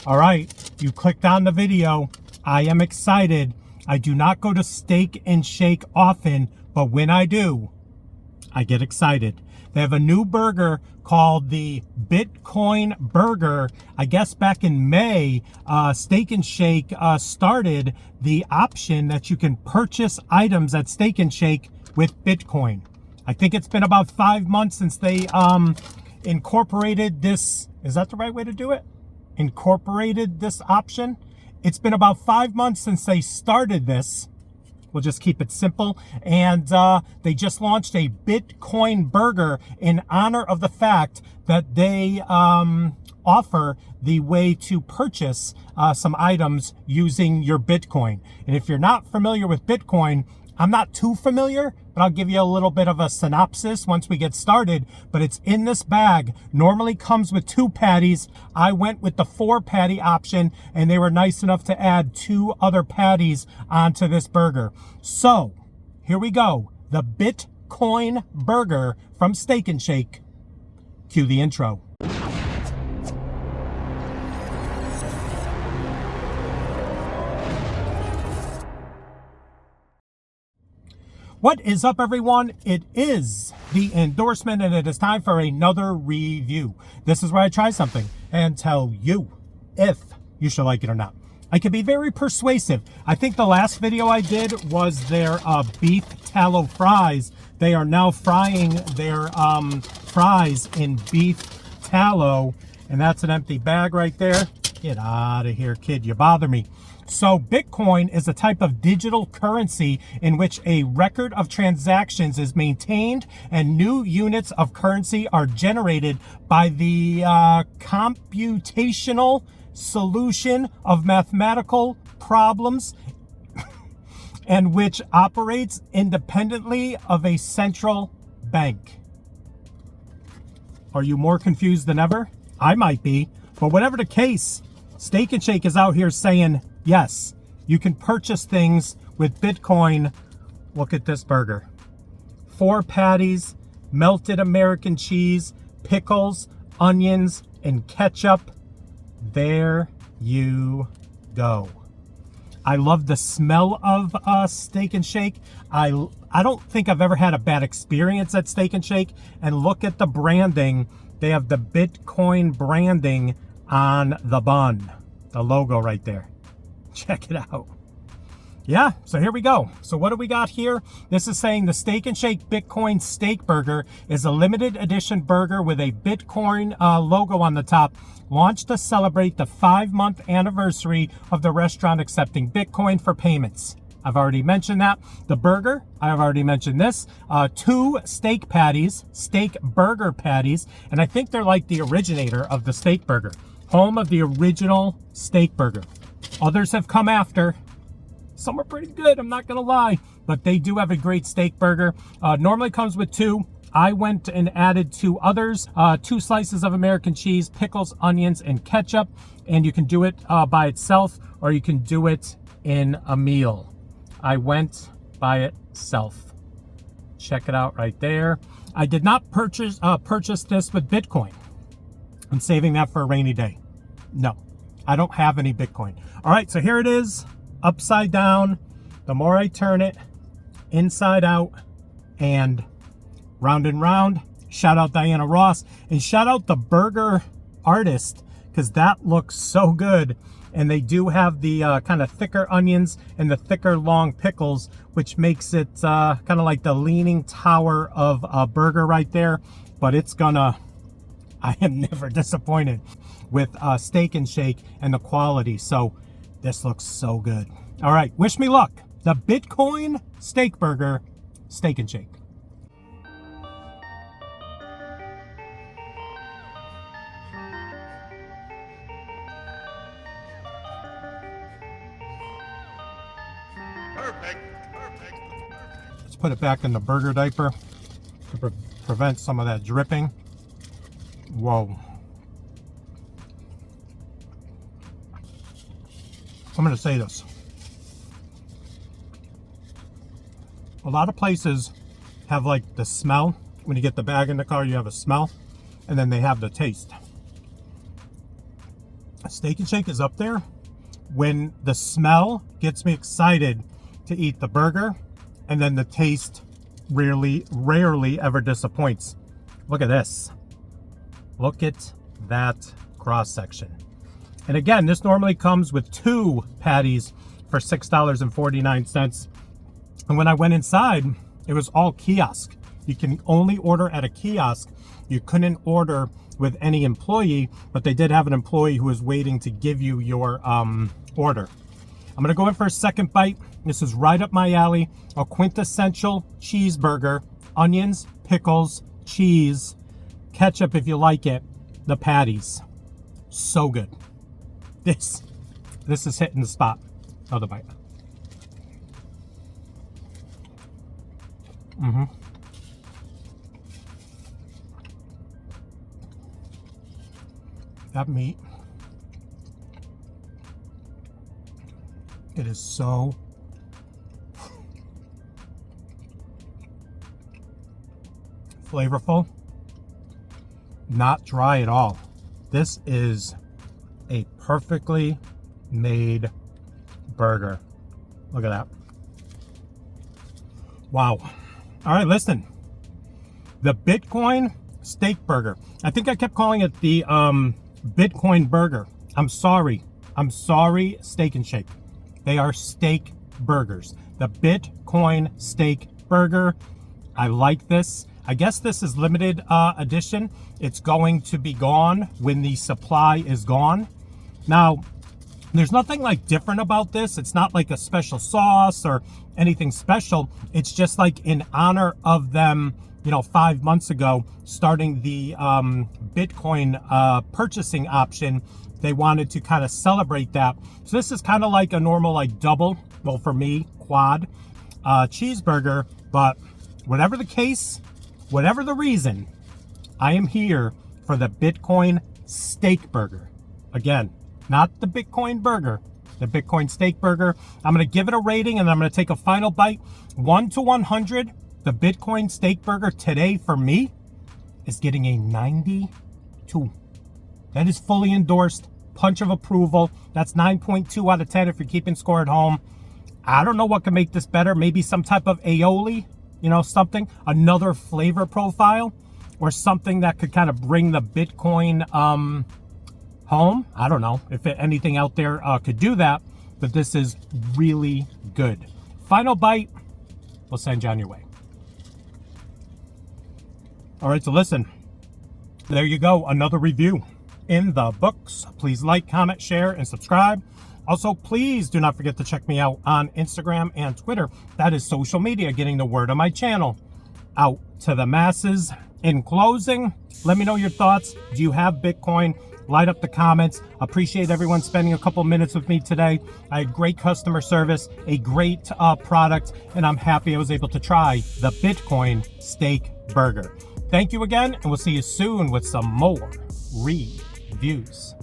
All right, you clicked on the video. I am excited. I do not go to Steak and Shake often, but when I do, I get excited. They have a new burger called the Bitcoin Burger. I guess back in May, Steak and Shake started the option that you can purchase items at Steak and Shake with Bitcoin. I think it's been about 5 months since they incorporated this. Is that the right way to do it? Incorporated this option. It's been about 5 months since they started this. We'll just keep it simple. And they just launched a Bitcoin burger in honor of the fact that they offer the way to purchase some items using your Bitcoin. And if you're not familiar with Bitcoin, I'm not too familiar, but I'll give you a little bit of a synopsis once we get started. But it's in this bag. Normally comes with 2 patties. I went with the 4 patty option, and they were nice enough to add 2 other patties onto this burger. So here we go. The Bitcoin Burger from Steak and Shake. Cue the intro. What is up, everyone? It is the endorsement, and it is time for another review. This is where I try something and tell you if you should like it or not. I can be very persuasive. I think the last video I did was their beef tallow fries. They are now frying their fries in beef tallow, and that's an empty bag right there. Get out of here, kid. You bother me. So Bitcoin is a type of digital currency in which a record of transactions is maintained and new units of currency are generated by the computational solution of mathematical problems and which operates independently of a central bank. Are you more confused than ever? I might be, but whatever the case, Steak and Shake is out here saying, yes, you can purchase things with Bitcoin. Look at this burger. 4 patties, melted American cheese, pickles, onions, and ketchup. There you go. I love the smell of Steak and Shake. I don't think I've ever had a bad experience at Steak and Shake. And look at the branding. They have the Bitcoin branding on the bun. The logo right there. Check it out. Yeah, so here we go. So what do we got here? This is saying the Steak and Shake Bitcoin Steakburger is a limited edition burger with a Bitcoin logo on the top, launched to celebrate the 5-month anniversary of the restaurant accepting Bitcoin for payments. I've already mentioned that. The burger, I've already mentioned this. 2 steak patties, steak burger patties, and I think they're like the originator of the steak burger. Home of the original steak burger. Others have come after. Some are pretty good, I'm not gonna lie, but they do have a great steak burger. Normally comes with 2. I went and added 2 others, 2 slices of American cheese, pickles, onions, and ketchup. And you can do it by itself, or you can do it in a meal. I went by itself. Check it out right there. I did not purchase this with Bitcoin. I'm saving that for a rainy day. No, I don't have any Bitcoin. All right, so here it is, upside down. The more I turn it, inside out, and round. Shout out Diana Ross, and shout out the burger artist, because that looks so good. And they do have the kind of thicker onions and the thicker long pickles, which makes it kind of like the leaning tower of a burger right there. But it's gonna, I am never disappointed with Steak and Shake and the quality. So this looks so good. All right, wish me luck. The Bitcoin Steakburger, Steak and Shake. Perfect. Let's put it back in the burger diaper to prevent some of that dripping. Whoa. I'm going to say this. A lot of places have like the smell. When you get the bag in the car, you have a smell, and then they have the taste. Steak and Shake is up there when the smell gets me excited to eat the burger, and then the taste rarely ever disappoints. Look at this. Look at that cross section. And again, this normally comes with 2 patties for $6.49. And when I went inside, it was all kiosk. You can only order at a kiosk. You couldn't order with any employee, but they did have an employee who was waiting to give you your order. I'm gonna go in for a second bite. This is right up my alley. A quintessential cheeseburger, onions, pickles, cheese, ketchup if you like it, the patties. So good. This is hitting the spot. Another bite. That meat, it is so flavorful, not dry at all. This is a perfectly made burger. Look at that. Wow. All right, listen. The Bitcoin Steakburger. I think I kept calling it the Bitcoin Burger. I'm sorry, Steak and Shake. They are steak burgers. The Bitcoin Steakburger. I like this. I guess this is limited edition. It's going to be gone when the supply is gone. Now, there's nothing like different about this. It's not like a special sauce or anything special. It's just like in honor of them, 5 months ago, starting the Bitcoin purchasing option. They wanted to kind of celebrate that. So this is kind of like a normal, like double, well for me, quad cheeseburger. But whatever the case, whatever the reason, I am here for the Bitcoin Steakburger. Again, not the Bitcoin Burger, the Bitcoin Steakburger. I'm going to give it a rating, and I'm going to take a final bite. 1 to 100, the Bitcoin Steakburger today for me is getting a 92. That is fully endorsed, punch of approval. That's 9.2 out of 10 if you're keeping score at home. I don't know what can make this better. Maybe some type of aioli, something, another flavor profile, or something that could kind of bring the Bitcoin home. I don't know if anything out there could do that, but this is really good. Final bite, we'll send you on your way. All right, so listen, there you go, another review in the books. Please like, comment, share, and subscribe. Also, please do not forget to check me out on Instagram and Twitter. That is social media, getting the word of my channel out to the masses. In closing, let me know your thoughts. Do you have Bitcoin? Light up the comments. Appreciate everyone spending a couple minutes with me today. I had great customer service, a great product, and I'm happy I was able to try the Bitcoin Steakburger. Thank you again, and we'll see you soon with some more reviews.